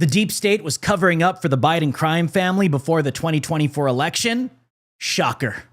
The deep state was covering up for the Biden crime family before the 2024 election? Shocker.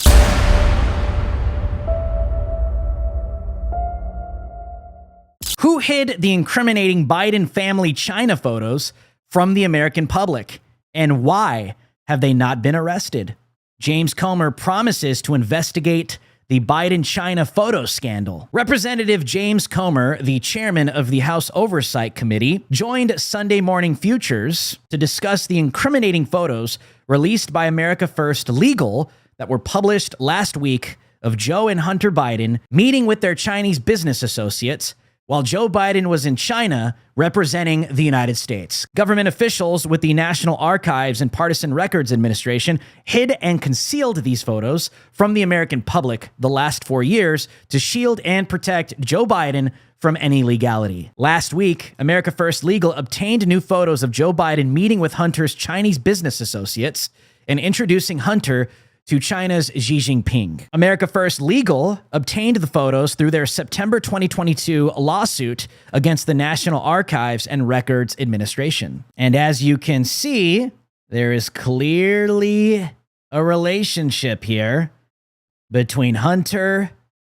Who hid the incriminating Biden family China photos from the American public? And why have they not been arrested? James Comer promises to investigate the Biden China photo scandal. Representative James Comer, the chairman of the House Oversight Committee, joined Sunday Morning Futures to discuss the incriminating photos released by America First Legal that were published last week of Joe and Hunter Biden meeting with their Chinese business associates while Joe Biden was in China representing the United States. Government officials with the National Archives and Partisan Records Administration hid and concealed these photos from the American public the last 4 years to shield and protect Joe Biden from any legality. Last week, America First Legal obtained new photos of Joe Biden meeting with Hunter's Chinese business associates and introducing Hunter to China's Xi Jinping. America First Legal obtained the photos through their September 2022 lawsuit against the National Archives and Records Administration. And as you can see, there is clearly a relationship here between Hunter,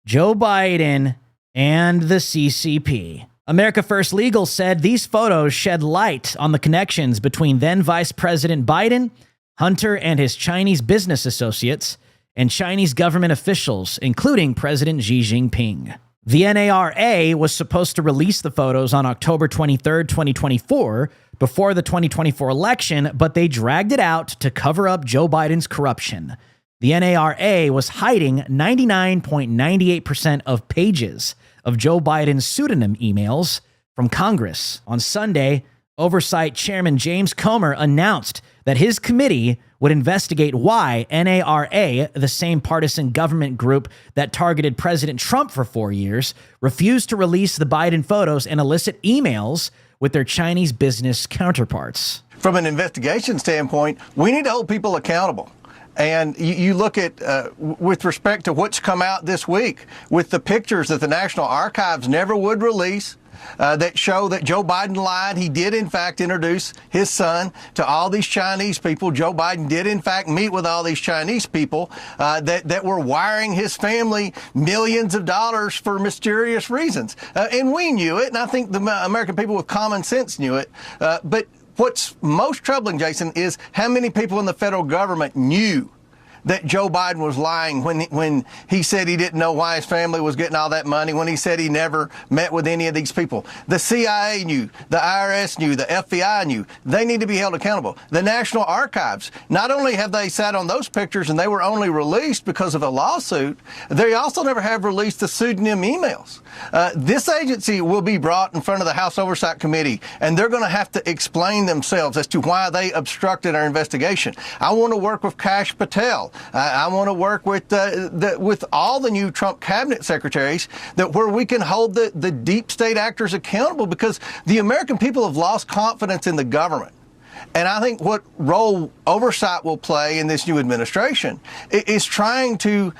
Joe Biden, and the CCP. America First Legal said these photos shed light on the connections between then Vice President Biden, Hunter and his Chinese business associates, and Chinese government officials, including President Xi Jinping. The NARA was supposed to release the photos on October 23, 2024, before the 2024 election, but they dragged it out to cover up Joe Biden's corruption. The NARA was hiding 99.98% of pages of Joe Biden's pseudonym emails from Congress. On Sunday, Oversight Chairman James Comer announced that his committee would investigate why NARA, the same partisan government group that targeted President Trump for 4 years, refused to release the Biden photos and illicit emails with their Chinese business counterparts. From an investigation standpoint, we need to hold people accountable. And you look at, with respect to what's come out this week, with the pictures that the National Archives never would release, that show that Joe Biden lied. He did, in fact, introduce his son to all these Chinese people. Joe Biden did, in fact, meet with all these Chinese people that were wiring his family millions of dollars for mysterious reasons. And we knew it, and I think the American people with common sense knew it. But what's most troubling, Jason, is how many people in the federal government knew that Joe Biden was lying when he said he didn't know why his family was getting all that money, when he said he never met with any of these people. The CIA knew, the IRS knew, the FBI knew. They need to be held accountable. The National Archives, not only have they sat on those pictures and they were only released because of a lawsuit, they also never have released the pseudonym emails. This agency will be brought in front of the House Oversight Committee, and they're going to have to explain themselves as to why they obstructed our investigation. I want to work with Kash Patel. I want to work with all the new Trump cabinet secretaries where we can hold the deep state actors accountable, because the American people have lost confidence in the government. And I think what role oversight will play in this new administration is trying to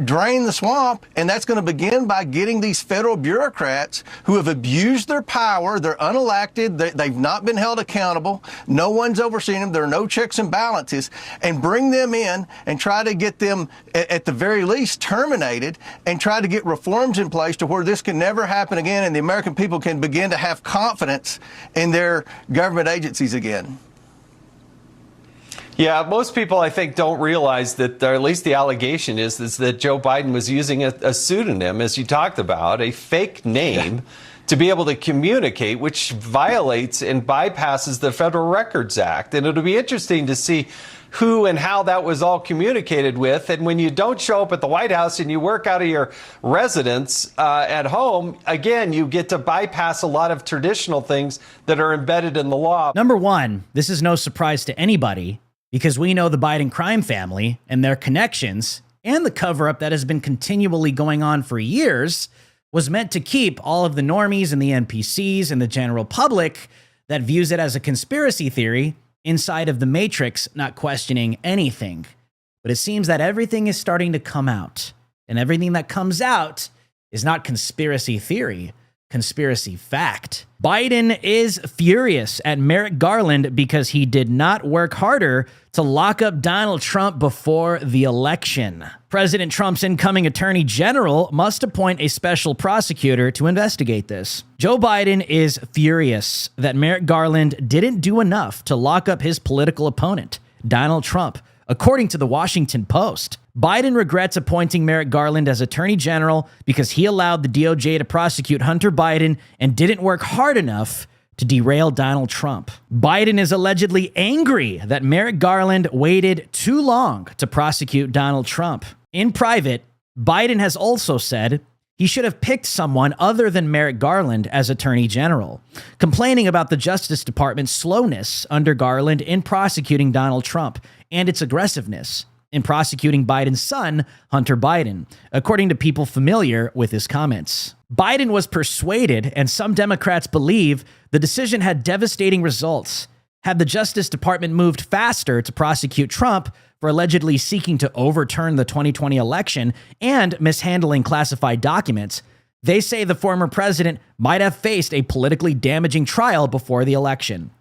drain the swamp, and that's going to begin by getting these federal bureaucrats who have abused their power. They're unelected. They've not been held accountable. No one's overseen them. There are no checks and balances, and bring them in and try to get them, at the very least, terminated, and try to get reforms in place to where this can never happen again and the American people can begin to have confidence in their government agencies again. Yeah, most people, I think, don't realize that, or at least the allegation is that Joe Biden was using a pseudonym, as you talked about, a fake name, to be able to communicate, which violates and bypasses the Federal Records Act. And it'll be interesting to see who and how that was all communicated with. And when you don't show up at the White House and you work out of your residence at home, again, you get to bypass a lot of traditional things that are embedded in the law. Number one, this is no surprise to anybody, because we know the Biden crime family and their connections and the cover-up that has been continually going on for years was meant to keep all of the normies and the NPCs and the general public that views it as a conspiracy theory inside of the matrix, not questioning anything. But it seems that everything is starting to come out, and everything that comes out is not conspiracy theory, conspiracy fact. Biden is furious at Merrick Garland because he did not work harder to lock up Donald Trump before the election. President Trump's incoming attorney general must appoint a special prosecutor to investigate this. Joe Biden is furious that Merrick Garland didn't do enough to lock up his political opponent, Donald Trump, according to the Washington Post. Biden regrets appointing Merrick Garland as Attorney General because he allowed the DOJ to prosecute Hunter Biden and didn't work hard enough to derail Donald Trump. Biden is allegedly angry that Merrick Garland waited too long to prosecute Donald Trump. In private, Biden has also said he should have picked someone other than Merrick Garland as Attorney General, complaining about the Justice Department's slowness under Garland in prosecuting Donald Trump and its aggressiveness in prosecuting Biden's son, Hunter Biden, according to people familiar with his comments. Biden was persuaded, and some Democrats believe, the decision had devastating results. Had the Justice Department moved faster to prosecute Trump for allegedly seeking to overturn the 2020 election and mishandling classified documents, they say the former president might have faced a politically damaging trial before the election.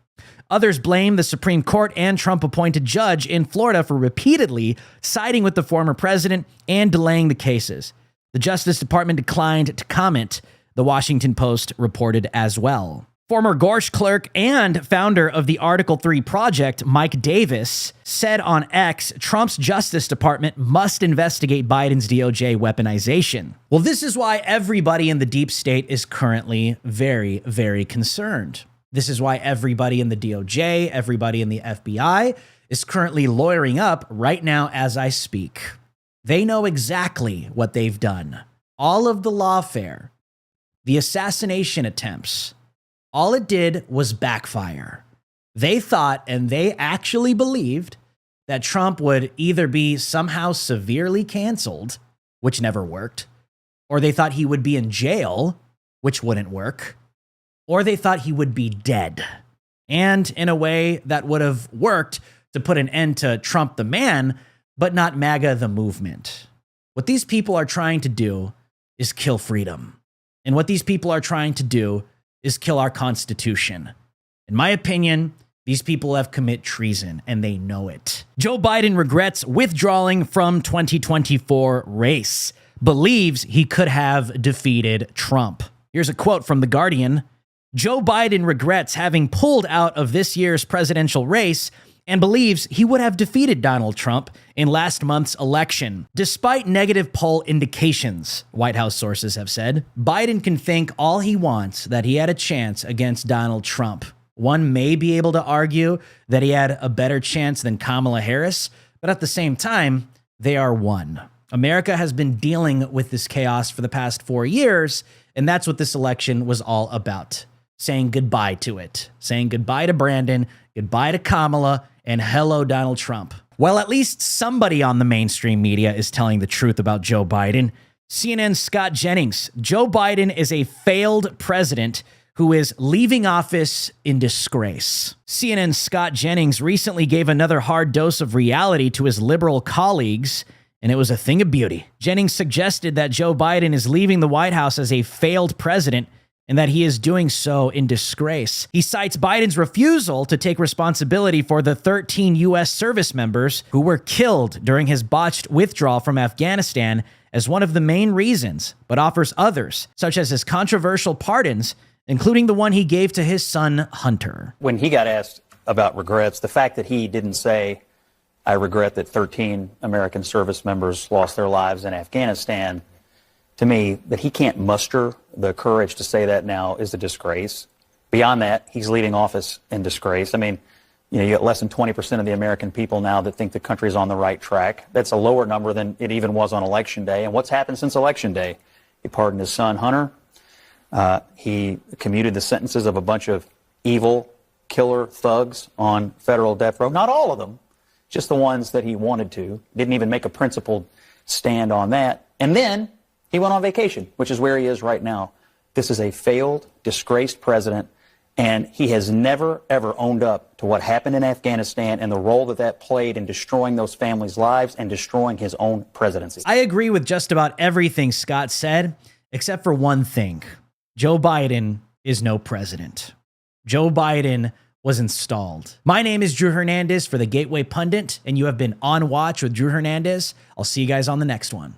Others blame the Supreme Court and Trump-appointed judge in Florida for repeatedly siding with the former president and delaying the cases. The Justice Department declined to comment, the Washington Post reported as well. Former Gorsh clerk and founder of the Article 3 Project, Mike Davis, said on X, Trump's Justice Department must investigate Biden's DOJ weaponization. Well, this is why everybody in the deep state is currently very, very concerned. This is why everybody in the DOJ, everybody in the FBI is currently lawyering up right now as I speak. They know exactly what they've done. All of the lawfare, the assassination attempts, all it did was backfire. They thought, and they actually believed, that Trump would either be somehow severely canceled, which never worked, or they thought he would be in jail, which wouldn't work, or they thought he would be dead. And in a way that would have worked to put an end to Trump the man, but not MAGA the movement. What these people are trying to do is kill freedom. And what these people are trying to do is kill our Constitution. In my opinion, these people have committed treason, and they know it. Joe Biden regrets withdrawing from 2024 race, believes he could have defeated Trump. Here's a quote from The Guardian. Joe Biden regrets having pulled out of this year's presidential race and believes he would have defeated Donald Trump in last month's election. Despite negative poll indications, White House sources have said, Biden can think all he wants that he had a chance against Donald Trump. One may be able to argue that he had a better chance than Kamala Harris, but at the same time, they are one. America has been dealing with this chaos for the past 4 years, and that's what this election was all about. Saying goodbye to it. Saying goodbye to Brandon, goodbye to Kamala, and hello, Donald Trump. Well, at least somebody on the mainstream media is telling the truth about Joe Biden. CNN's Scott Jennings. Joe Biden is a failed president who is leaving office in disgrace. CNN's Scott Jennings recently gave another hard dose of reality to his liberal colleagues, and it was a thing of beauty. Jennings suggested that Joe Biden is leaving the White House as a failed president and that he is doing so in disgrace. He cites Biden's refusal to take responsibility for the 13 U.S. service members who were killed during his botched withdrawal from Afghanistan as one of the main reasons, but offers others, such as his controversial pardons, including the one he gave to his son, Hunter. When he got asked about regrets, the fact that he didn't say, I regret that 13 American service members lost their lives in Afghanistan, to me, that he can't muster the courage to say that now is a disgrace. Beyond that, he's leaving office in disgrace. I mean, you get less than 20% of the American people now that think the country is on the right track. That's a lower number than it even was on Election Day. And what's happened since Election Day? He pardoned his son, Hunter. He commuted the sentences of a bunch of evil killer thugs on federal death row. Not all of them, just the ones that he wanted to. Didn't even make a principled stand on that. And then he went on vacation, which is where he is right now. This is a failed, disgraced president, and he has never, ever owned up to what happened in Afghanistan and the role that that played in destroying those families' lives and destroying his own presidency. I agree with just about everything Scott said, except for one thing. Joe Biden is no president. Joe Biden was installed. My name is Drew Hernandez for the Gateway Pundit, and you have been on watch with Drew Hernandez. I'll see you guys on the next one.